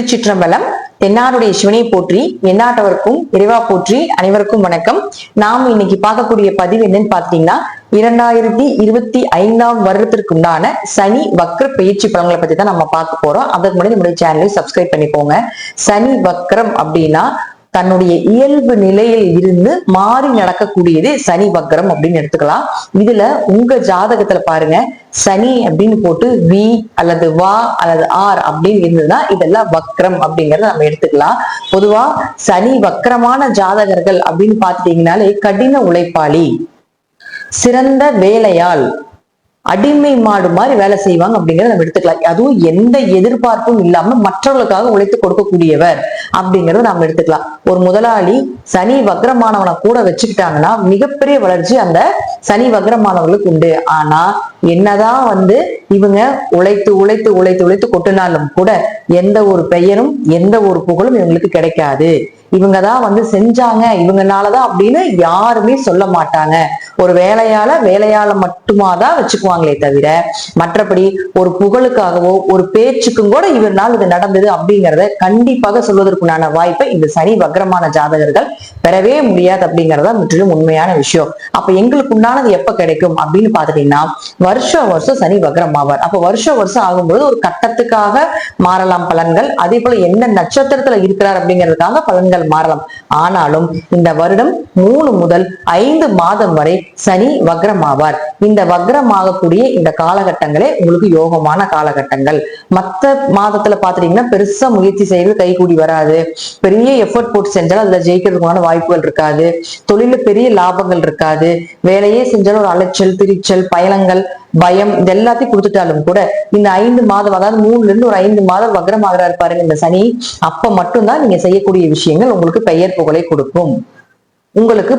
திருச்சிற்றம்பலம். தென்னாருடைய சிவனை போற்றி, எந்நாட்டவருக்கும் இறைவா போற்றி. அனைவருக்கும் வணக்கம். நாம் இன்னைக்கு பார்க்கக்கூடிய பதிவு என்னன்னு பாத்தீங்கன்னா, 2025 வருடத்திற்கு உண்டான சனி வக்ர பயிற்சி பலன்களை பத்தி தான் நம்ம பார்க்க போறோம். அதற்கு முன்னாடி நம்முடைய சேனலை சப்ஸ்கிரைப் பண்ணிக்கோங்க. சனி வக்ரம் அப்படின்னா தன்னுடைய இயல்பு நிலையில் இருந்து மாறி நடக்கக்கூடியது சனி வக்ரம் அப்படின்னு எடுத்துக்கலாம். இதுல உங்க ஜாதகத்துல பாருங்க, சனி அப்படின்னு போட்டு வி அல்லது வா அல்லது ஆர் அப்படின்னு இருந்ததுன்னா இதெல்லாம் வக்ரம் அப்படிங்கறத நம்ம எடுத்துக்கலாம். பொதுவா சனி வக்ரமான ஜாதகர்கள் அப்படின்னு பாத்துட்டீங்கன்னாலே கடின உழைப்பாளி, சிறந்த வேலையாள், அடிமை மாடு மாதிரி வேலை செய்வாங்க அப்படிங்கறத நம்ம எடுத்துக்கலாம். அதுவும் எந்த எதிர்பார்ப்பும் இல்லாம மற்றவர்களுக்காக உழைத்து கொடுக்கக்கூடியவர் அப்படிங்கறத நம்ம எடுத்துக்கலாம். ஒரு முதலாளி சனி வக்ரமானவனை கூட வச்சுக்கிட்டாங்கன்னா மிகப்பெரிய வளர்ச்சி அந்த சனி வக்ரமானவர்களுக்கு உண்டு. ஆனா என்னதான் இவங்க உழைத்து உழைத்து உழைத்து உழைத்து கொட்டினாலும் கூட எந்த ஒரு பெயரும் எந்த ஒரு புகழும் இவங்களுக்கு கிடைக்காது. இவங்கதான் செஞ்சாங்க, இவங்கனாலதான் அப்படின்னு யாருமே சொல்ல மாட்டாங்க. ஒரு வேலையால மட்டுமாதான் வச்சுக்குவாங்களே தவிர மற்றபடி ஒரு புகழுக்காகவோ ஒரு பேச்சுக்கும் கூட இவரால் இது நடந்தது அப்படிங்கிறத கண்டிப்பாக சொல்வதற்குண்டான வாய்ப்பை இந்த சனி வக்ரமான ஜாதகர்கள் பெறவே முடியாது அப்படிங்கறத முற்றிலும் உண்மையான விஷயம். அப்ப எங்களுக்கு உண்டானது எப்ப கிடைக்கும் அப்படின்னு பாத்துட்டீங்கன்னா, வருஷம் சனி வக்ரம் ஆவார். அப்ப வருஷம் ஆகும்போது ஒரு கட்டத்துக்காக மாறலாம் பலன்கள். அதே போல என்ன நட்சத்திரத்துல இருக்கிறார் அப்படிங்கிறதுக்காக பலன்கள் மாறலாம். ஆனாலும் இந்த வருடம் 3 முதல் 5 மாதம் வரை சனி வக்ரம் ஆவார். இந்த வக்ரம் ஆகக்கூடிய இந்த காலகட்டங்களே உங்களுக்கு யோகமான காலகட்டங்கள். மத்த மாதத்துல பாத்துட்டீங்கன்னா பெருசா முயற்சி செய்வது கைகூடி வராது. பெரிய எஃபர்ட் போட்டு செஞ்சாலும் அதுல ஜெயிக்கிறதுக்கான வாய்ப்புகள் இருக்காது. தொழில பெரிய லாபங்கள் இருக்காது. வேலையே செஞ்சாலும் ஒரு அலைச்சல், திரிச்சல், பயணங்கள், பயம் இது எல்லாத்தையும் கொடுத்துட்டாலும் கூட இந்த 5 மாதம், அதாவது 3ல இருந்து ஒரு 5 மாதம் வக்ரம் ஆகிறாரு பாருங்க இந்த சனி. அப்ப மட்டும்தான் நீங்க செய்யக்கூடிய விஷயங்கள் உங்களுக்கு பெயர் புகழை கொடுக்கும். உங்களுக்கு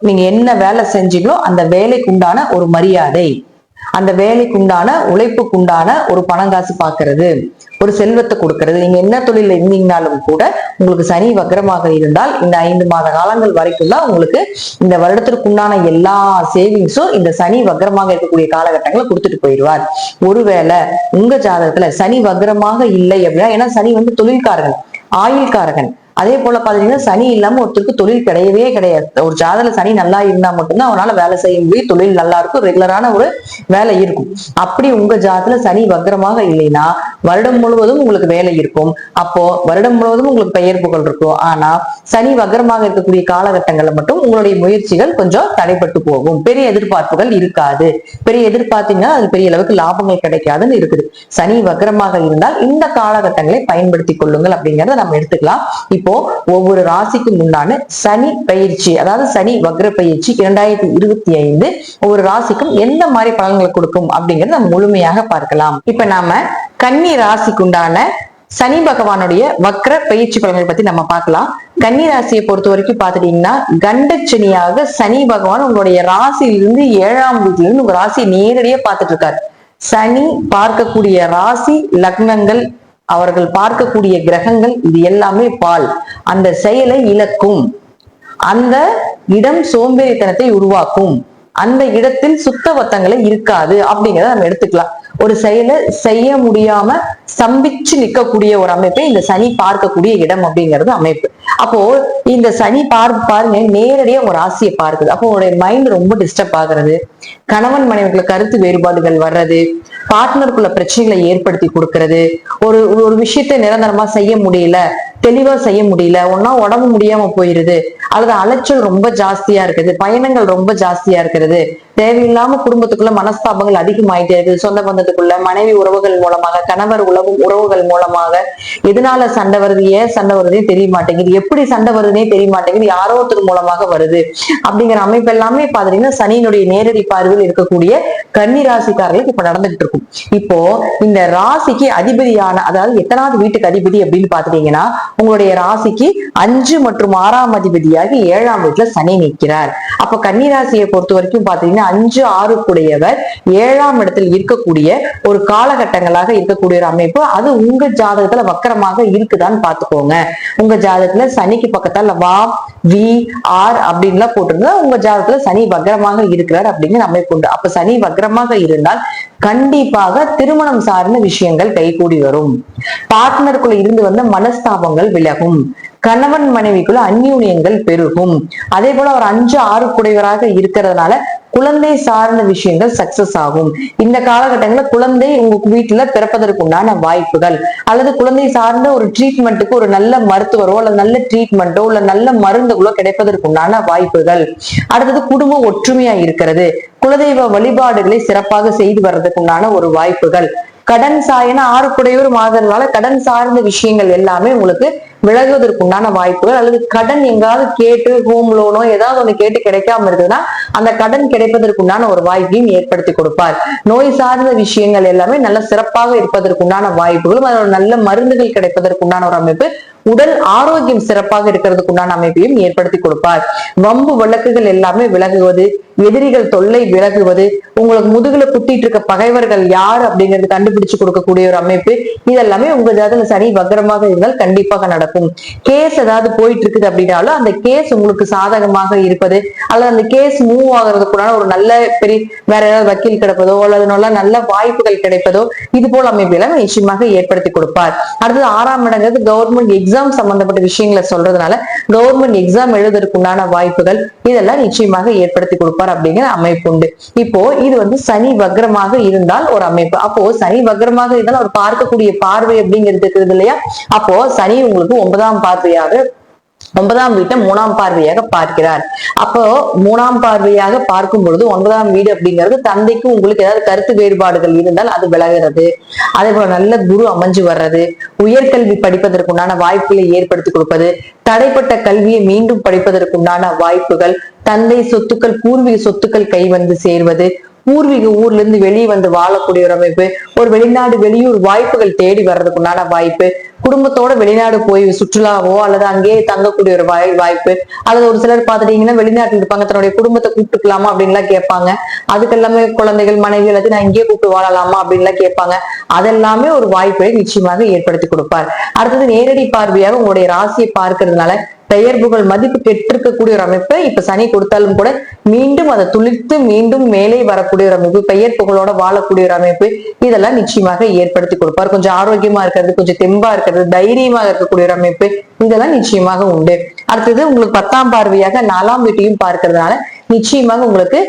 நீங்க என்ன வேலை செஞ்சீங்களோ அந்த வேலைக்கு உண்டான ஒரு மரியாதை, அந்த வேலைக்குண்டான உழைப்புக்குண்டான ஒரு பணங்காசு பாக்குறது, ஒரு செல்வத்தை கொடுக்கறது. நீங்க என்ன தொழில இருந்தீங்கனாலும் கூட உங்களுக்கு சனி வக்ரமாக இருந்தால் இந்த 5 மாத காலங்கள் வரைக்கும் தான் உங்களுக்கு இந்த வருடத்திற்குண்டான எல்லா சேவிங்ஸும் இந்த சனி வக்ரமாக இருக்கக்கூடிய காலகட்டங்களை கொடுத்துட்டு போயிடுவார். ஒருவேளை உங்க ஜாதகத்துல சனி வக்ரமாக இல்லை அப்படின்னா, ஏன்னா சனி தொழில்காரகன், ஆயுள்காரகன். அதே போல பாத்தீங்கன்னா சனி இல்லாம ஒருத்தருக்கு தொழில் கிடையவே கிடையாது. ஒரு ஜாதகத்துல சனி நல்லா இருந்தா மட்டும்தான் அவனால வேலை செய்ய முடியும், தொழில் நல்லா இருக்கும், ரெகுலரான ஒரு வேலை இருக்கும். அப்படி உங்க ஜாதகத்துல சனி வக்ரமாக இல்லைன்னா வருடம் முழுவதும் உங்களுக்கு வேலை இருக்கும். அப்போ வருடம் முழுவதும் உங்களுக்கு பெயர் புகழ் இருக்கும். ஆனா சனி வக்ரமாக இருக்கக்கூடிய காலகட்டங்கள்ல மட்டும் உங்களுடைய முயற்சிகள் கொஞ்சம் தடைப்பட்டு போகும். பெரிய எதிர்பார்ப்புகள் இருக்காது. பெரிய எதிர்பார்த்தீங்கன்னா அது பெரிய அளவுக்கு லாபங்கள் கிடைக்காதுன்னு இருக்குது. சனி வக்ரமாக இருந்தால் இந்த காலகட்டங்களை பயன்படுத்தி கொள்ளுங்கள் அப்படிங்கறத நம்ம எடுத்துக்கலாம். இப்போ ஒவ்வொரு ராசிக்கும் உண்டான சனி பயிற்சி, அதாவது சனி வக்ர பயிற்சி 2025 ஒவ்வொரு ராசிக்கும் எந்த மாதிரி பலன்களை கொடுக்கும் அப்படிங்கறத நம்ம முழுமையாக பார்க்கலாம். இப்ப நாம கன்னி ராசிக்கு உண்டான சனி பகவானுடைய வக்ர பயிற்சி பலன்களை பத்தி நம்ம பார்க்கலாம். கன்னி ராசியை பொறுத்த வரைக்கும் பாத்துட்டீங்கன்னா, கண்டச்சனியாக சனி பகவான் உங்களுடைய ராசியிலிருந்து 7ஆம் வீட்டுல இருந்து உங்க ராசியை நேரடியா பார்த்துட்டு இருக்காரு. சனி பார்க்கக்கூடிய ராசி லக்னங்கள், அவர்கள் பார்க்கக்கூடிய கிரகங்கள் இது எல்லாமே பால். அந்த செயலை இழக்கும், அந்த இடம் சோம்பேறித்தனத்தை உருவாக்கும், அந்த இடத்தில் சுத்தபத்தங்களை இருக்காது அப்படிங்கிறத நம்ம எடுத்துக்கலாம். ஒரு செயலை செய்ய முடியாம ஸ்தம்பிச்சு நிற்கக்கூடிய ஒரு அமைப்பை இந்த சனி பார்க்கக்கூடிய இடம் அப்படிங்கிறது அமைப்பு. அப்போ இந்த சனி பாருங்க நேரடியா ஒரு ராசியை பார்க்குது. அப்போ உங்களுடைய மைண்ட் ரொம்ப டிஸ்டர்ப் ஆகுறது, கணவன் மனைவிக்குள்ள கருத்து வேறுபாடுகள் வர்றது, பார்ட்னருக்குள்ள பிரச்சனைகளை ஏற்படுத்தி கொடுக்கறது, ஒரு விஷயத்தை நிரந்தரமா செய்ய முடியல, தெளிவா செய்ய முடியல, ஒன்னா உடம்பு முடியாம போயிருது, அல்லது அலைச்சல் ரொம்ப ஜாஸ்தியா இருக்குது, பயணங்கள் ரொம்ப ஜாஸ்தியா இருக்கிறது, தேவையில்லாம குடும்பத்துக்குள்ள மனஸ்தாபங்கள் அதிகமாயிட்டே இருக்குது, சொந்த பந்தத்துக்குள்ள, மனைவி உறவுகள் மூலமாக, கணவர் உறவுகள் மூலமாக. எதனால சண்டை வருது, ஏன் சண்டை வருதுன்னே தெரிய மாட்டேங்குது, எப்படி சண்டை வருதுன்னே தெரிய மாட்டேங்குது, யாரோ ஒருத்தர் மூலமாக வருது அப்படிங்கிற அமைப்பு எல்லாமே பாத்தீங்கன்னா சனியினுடைய நேரடி பார்வையில் இருக்கக்கூடிய கன்னி ராசிக்காரர்களுக்கு இப்ப நடந்துகிட்டு இருக்கும். இப்போ இந்த ராசிக்கு அதிபதியான, அதாவது எத்தனாவது வீட்டுக்கு அதிபதி அப்படின்னு பாத்துட்டீங்கன்னா, உங்களுடைய ராசிக்கு 5 மற்றும் 6ஆம் அதிபதியாக 7ஆம் வீட்டுல சனி நிற்கிறார். அப்ப கன்னிராசியை பொறுத்த வரைக்கும் பாத்தீங்கன்னா 5, 6 கூடியவர் 7ஆம் இடத்தில் இருக்கக்கூடிய ஒரு காலகட்டங்களாக இருக்கக்கூடிய ஒரு அமைப்பு. அது உங்க ஜாதகத்துல வக்கரமாக இருக்குதான்னு பாத்துக்கோங்க. உங்க ஜாதகத்துல சனிக்கு பக்கத்தால வா வி ஆர் அப்படின்லாம் போட்டிருந்தா உங்க ஜாதகத்துல சனி வக்ரமாக இருக்கிறார் அப்படிங்கிற அமைப்பு உண்டு. அப்ப சனி வக்ரமாக இருந்தால் கண்டிப்பாக திருமணம் சார்ந்த விஷயங்கள் கைகூடி வரும். பார்ட்னருக்குள்ள இருந்து வந்த மனஸ்தாபங்கள் விலகும். கணவன் மனைவிக்குள்ள அந்யூன்யங்கள் பெருகும். அதே போல ஒரு 5, 6 குடைவராக இருக்கிறதுனால குழந்தை சார்ந்த விஷயங்கள் சக்சஸ் ஆகும். இந்த காலகட்டங்களில் குழந்தை உங்க வீட்டுல பிறப்பதற்கு உண்டான வாய்ப்புகள், அல்லது குழந்தை சார்ந்த ஒரு ட்ரீட்மெண்ட்டுக்கு ஒரு நல்ல மருத்துவரோ அல்லது நல்ல ட்ரீட்மெண்ட்டோ இல்ல நல்ல மருந்துகளோ கிடைப்பதற்கு உண்டான வாய்ப்புகள். அடுத்தது குடும்பம் ஒற்றுமையா இருக்கிறது. குலதெய்வ வழிபாடுகளை சிறப்பாக செய்து வர்றதுக்கு உண்டான ஒரு வாய்ப்புகள். கடன் சாயன 6 குடையூர் மாதனால கடன் சார்ந்த விஷயங்கள் எல்லாமே உங்களுக்கு விலகுவதற்குண்டான வாய்ப்புகள், அல்லது கடன் எங்காவது கேட்டு ஹோம் லோனோ ஏதாவது ஒண்ணு கேட்டு கிடைக்காம இருக்குதுன்னா அந்த கடன் கிடைப்பதற்குண்டான ஒரு வாய்ப்பையும் ஏற்படுத்தி கொடுப்பார். நோய் சார்ந்த விஷயங்கள் எல்லாமே நல்ல சிறப்பாக இருப்பதற்குண்டான வாய்ப்புகளும், அதோட நல்ல மருந்துகள் கிடைப்பதற்குண்டான ஒரு அமைப்பு, உடல் ஆரோக்கியம் சிறப்பாக இருக்கிறதுக்கு உண்டான அமைப்பையும் ஏற்படுத்தி கொடுப்பார். வம்பு வழக்குகள் எல்லாமே விலகுவது, எதிரிகள் தொல்லை விலகுவது, உங்களுக்கு முதுகுல குத்திட்டு இருக்க பகைவர்கள் யார் அப்படிங்கிறது கண்டுபிடிச்சு கொடுக்கக்கூடிய ஒரு அமைப்பு, இதெல்லாமே உங்க ஜாதகத்துல சனி வக்ரமாக இருந்தால் கண்டிப்பாக நடக்கும். கேஸ் ஏதாவது போயிட்டு இருக்குது அப்படின்னாலும் அந்த கேஸ் உங்களுக்கு சாதகமாக இருப்பது, அல்லது அந்த கேஸ் மூவ் ஆகிறதுக்குள்ள ஒரு நல்ல பெரிய வேற ஏதாவது வக்கீல் கிடைப்பதோ அல்லது நல்ல வாய்ப்புகள் கிடைப்பதோ இது போல அமைப்பு எல்லாம் நிச்சயமாக ஏற்படுத்தி கொடுப்பார். அடுத்தது 6ஆம் இடங்கிறது கவர்மெண்ட் எக்ஸாம் சம்பந்தப்பட்ட விஷயங்களை சொல்றதுனால கவர்மெண்ட் எக்ஸாம் எழுதுறதுக்கு உண்டான வாய்ப்புகள் இதெல்லாம் நிச்சயமாக ஏற்படுத்தி கொடுப்பார் அப்படிங்கிற அமைப்பு உண்டு. இப்போ இது சனி வக்ரமாக இருந்தால் ஒரு அமைப்பு. அப்போ சனி வக்ரமாக இருந்தால் அவர் பார்க்கக்கூடிய பார்வை அப்படிங்கிறது இருக்குது இல்லையா? அப்போ சனி உங்களுக்கு 9ஆம் பார்வையாக 9ஆம் வீட்டை 3ஆம் பார்வையாக பார்க்கிறார். அப்போ 3ஆம் பார்வையாக பார்க்கும் பொழுது 9ஆம் வீடு அப்படிங்கிறது தந்தைக்கு உங்களுக்கு ஏதாவது கருத்து வேறுபாடுகள் இருந்தால் அது விலகிறது. அதே போல நல்ல குரு அமைஞ்சு வர்றது, உயர்கல்வி படிப்பதற்குண்டான வாய்ப்புகளை ஏற்படுத்தி கொடுப்பது, தடைப்பட்ட கல்வியை மீண்டும் படிப்பதற்குண்டான வாய்ப்புகள், தந்தை சொத்துக்கள் பூர்வீக சொத்துக்கள் கை வந்து சேர்வது, பூர்வீக ஊர்ல இருந்து வெளியே வந்து வாழக்கூடிய ஒரு அமைப்பு, ஒரு வெளிநாடு வெளியூர் வாய்ப்புகள் தேடி வர்றதுக்குண்டான வாய்ப்பு, குடும்பத்தோட வெளிநாடு போய் சுற்றுலாவோ அல்லது அங்கேயே தங்கக்கூடிய ஒரு வாய்ப்பு, அல்லது ஒரு சிலர் பாத்துட்டீங்கன்னா வெளிநாட்டுல இருப்பாங்க, தன்னுடைய குடும்பத்தை கூப்பிட்டுக்கலாமா அப்படின்லாம் கேட்பாங்க. அதுக்கு எல்லாமே குழந்தைகள் மனைவி எல்லாத்தையும் நான் இங்கேயே கூப்பிட்டு வாழலாமா அப்படின்லாம் கேட்பாங்க. அதெல்லாமே ஒரு வாய்ப்பை நிச்சயமாக ஏற்படுத்தி கொடுப்பார். அடுத்தது நேரடி பார்வையாக உங்களுடைய ராசியை பார்க்கறதுனால பெயர் புகழ் மதிப்பு கெட்டிருக்கக்கூடிய ஒரு அமைப்பு இப்ப சனி கொடுத்தாலும் கூட மீண்டும் அதை துளிர்த்து மீண்டும் மேலே வரக்கூடிய ஒரு அமைப்பு, பெயர் புகழோட வாழக்கூடிய ஒரு அமைப்பு, இதெல்லாம் நிச்சயமாக ஏற்படுத்தி கொடுப்பார். கொஞ்சம் ஆரோக்கியமா இருக்கிறது, கொஞ்சம் தெம்பா இருக்கிறது, தைரியமாக இருக்கக்கூடிய ஒரு அமைப்பு, இதெல்லாம் நிச்சயமாக உண்டு. அடுத்தது உங்களுக்கு 10ஆம் பார்வையாக 4ஆம் வீட்டையும் பார்க்கறதுனால நிச்சயமாக உங்களுக்கு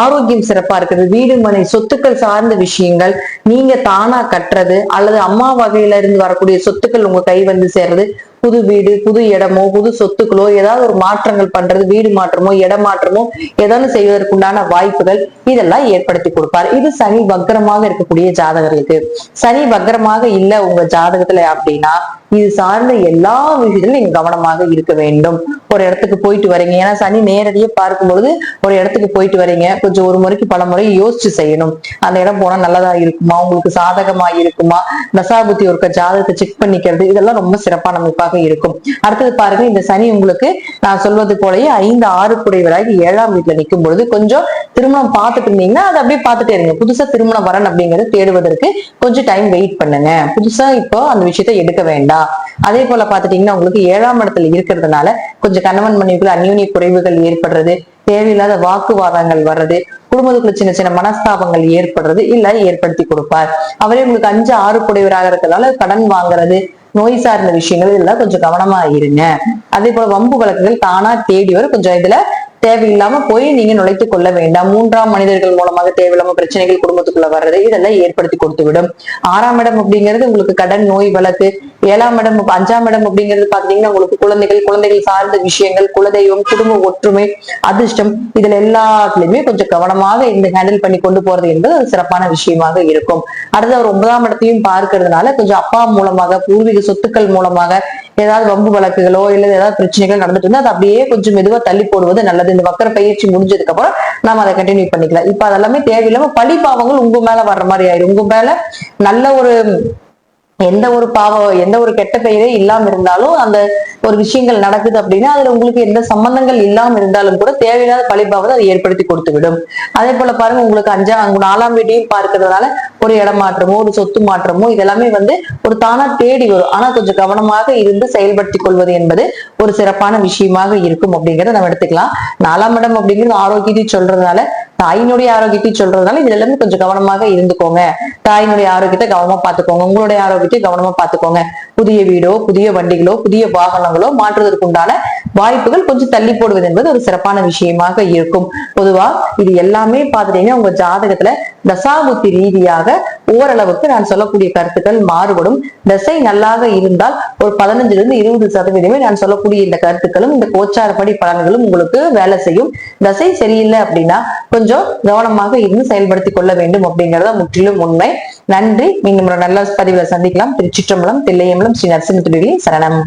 ஆரோக்கியம் சிறப்பா இருக்கிறது. வீடு மனை சொத்துக்கள் சார்ந்த விஷயங்கள் நீங்க தானா கட்டுறது, அல்லது அம்மா வகையில இருந்து வரக்கூடிய சொத்துக்கள் உங்க கை வந்து சேர்றது, புது வீடு புது இடமோ புது சொத்துக்களோ ஏதாவது ஒரு மாற்றங்கள் பண்றது, வீடு மாற்றமோ இட மாற்றமோ ஏதாவது செய்வதற்குண்டான வாய்ப்புகள் இதெல்லாம் ஏற்படுத்தி கொடுப்பார். இது சனி வக்ரமாக இருக்கக்கூடிய ஜாதகர்களுக்கு. சனி வக்ரமாக இல்ல உங்க ஜாதகத்துல அப்படின்னா இது சார்ந்த எல்லா விஷயத்திலும் நீங்க கவனமாக இருக்க வேண்டும். ஒரு இடத்துக்கு போயிட்டு வரீங்க, ஏன்னா சனி நேரடியே பார்க்கும் பொழுது ஒரு இடத்துக்கு போயிட்டு வரீங்க, கொஞ்சம் ஒரு முறைக்கு பல முறை யோசிச்சு செய்யணும். அந்த இடம் போனா நல்லதா இருக்குமா, உங்களுக்கு சாதகமா இருக்குமா, தசாபுத்தி ஒரு ஜாதகத்தை செக் பண்ணிக்கிறது, இதெல்லாம் ரொம்ப சிறப்பான அமைப்பாக இருக்கும். அடுத்தது பாருங்க, இந்த சனி உங்களுக்கு நான் சொல்வது போலயே 5, 6 குடைவராகி 7ஆம் வீட்டுல நிற்கும் பொழுது கொஞ்சம் திருமணம் பார்த்துட்டு இருந்தீங்கன்னா அதை அப்படியே பார்த்துட்டே இருங்க. புதுசா திருமணம் வரன் அப்படிங்கறது தேடுவதற்கு கொஞ்சம் டைம் வெயிட் பண்ணுங்க. புதுசா இப்போ அந்த விஷயத்த எடுக்க வேண்டாம். அதே போல பாத்துட்டீங்கன்னா உங்களுக்கு 7ஆம் இடத்துல இருக்கிறதுனால கொஞ்சம் கணவன் மனைவிக்குள்ள அந்யோன்ய குறைவுகள் ஏற்படுறது, தேவையில்லாத வாக்குவாதங்கள் வர்றது, குடும்பத்துக்குள்ள சின்ன சின்ன மனஸ்தாபங்கள் ஏற்படுறது இல்ல ஏற்படுத்தி கொடுப்பார். அவரே உங்களுக்கு 5, 6 குடைவராக இருக்கிறதுனால கடன் வாங்குறது, நோய் சார்ந்த விஷயங்கள் இதெல்லாம் கொஞ்சம் கவனமா இருங்க. அதே போல வம்பு வழக்குகள் தானா தேடி வரும். கொஞ்சம் இதுல தேவையில்லாம போய் நீங்க நுழைத்துக் கொள்ள வேண்டாம். 3ஆம் மனிதர்கள் மூலமாக தேவையில்லாம பிரச்சனைகள் குடும்பத்துக்குள்ள வர்றது இதெல்லாம் ஏற்படுத்தி கொடுத்து விடும். 6ஆம் இடம் அப்படிங்கிறது உங்களுக்கு கடன் நோய் வழக்கு, 7ஆம் இடம் 5ஆம் இடம் அப்படிங்கிறது பாத்தீங்கன்னா உங்களுக்கு குழந்தைகள் சார்ந்த விஷயங்கள், குலதெய்வம், குடும்ப ஒற்றுமை, அதிர்ஷ்டம், இதுல எல்லாத்துலயுமே கொஞ்சம் கவனமாக இந்த ஹேண்டில் பண்ணி கொண்டு போறது என்பது சிறப்பான விஷயமாக இருக்கும். அடுத்து அவர் 9ஆம் இடத்தையும் பார்க்கறதுனால கொஞ்சம் அப்பா மூலமாக பூர்வீக சொத்துக்கள் மூலமாக ஏதாவது வம்பு வழக்குகளோ இல்ல ஏதாவது பிரச்சனைகள் நடந்துட்டு இருந்தா அதை அப்படியே கொஞ்சம் மெதுவா தள்ளி போடுவது நல்லது. இந்த வக்கர பயிற்சி முடிஞ்சதுக்கு அப்புறம் நாம அதை கண்டினியூ பண்ணிக்கலாம். இப்ப அதெல்லாமே தேவையில்லாம பழி பாவங்கள் உங்க மேல வர்ற மாதிரி ஆயிடும். உங்க மேல நல்ல ஒரு எந்த ஒரு பாவம், எந்த ஒரு கெட்ட பெயரே இல்லாம இருந்தாலும் அந்த ஒரு விஷயங்கள் நடக்குது அப்படின்னா அதுல உங்களுக்கு எந்த சம்பந்தங்கள் இல்லாம இருந்தாலும் கூட தேவையில்லாத பழிபாவத்தை அதை ஏற்படுத்தி கொடுத்து விடும். அதே போல பாருங்க, உங்களுக்கு 4ஆம் வீட்டையும் பார்க்கறதுனால ஒரு இடமாற்றமோ ஒரு சொத்து மாற்றமோ இதெல்லாமே ஒரு தானா தேடி வரும். ஆனா கொஞ்சம் கவனமாக இருந்து செயல்படுத்திக் கொள்வது என்பது ஒரு சிறப்பான விஷயமாக இருக்கும் அப்படிங்கறத நம்ம எடுத்துக்கலாம். 4ஆம் இடம் அப்படிங்கிறது ஆரோக்கியத்தை சொல்றதுனால, தாயினுடைய ஆரோக்கியத்தை சொல்றதுனால இதுல எல்லாமே கொஞ்சம் கவனமாக இருந்துக்கோங்க. தாயினுடைய ஆரோக்கியத்தை கவனமா பார்த்துக்கோங்க, உங்களுடைய ஆரோக்கியத்தை கவனமா பார்த்துக்கோங்க. புதிய வீடோ புதிய வண்டிகளோ புதிய வாகனங்களோ மாற்றுவதற்கு உண்டான வாய்ப்புகள் கொஞ்சம் தள்ளி போடுவது என்பது ஒரு சிறப்பான விஷயமாக இருக்கும். பொதுவா இது எல்லாமே பார்த்துட்டீங்கன்னா உங்க ஜாதகத்துல தசாபுத்தி ரீதியாக ஓரளவுக்கு நான் சொல்லக்கூடிய கருத்துக்கள் மாறுபடும். தசை நல்லாக இருந்தால் ஒரு 15-20% நான் சொல்லக்கூடிய இந்த கருத்துக்களும் இந்த கோச்சாரப்படி பலன்களும் உங்களுக்கு வேலை செய்யும். தசை சரியில்லை அப்படின்னா கொஞ்சம் கவனமாக இருந்து செயல்படுத்திக் கொள்ள வேண்டும் அப்படிங்கறத முற்றிலும் உண்மை. நன்றி. மீண்டும் ஒரு நல்ல பதிவுல சந்திக்கலாம். திருச்சிற்றம்பலம், தில்லையம்பலம், ஸ்ரீ நரசிம்ம சரணம்.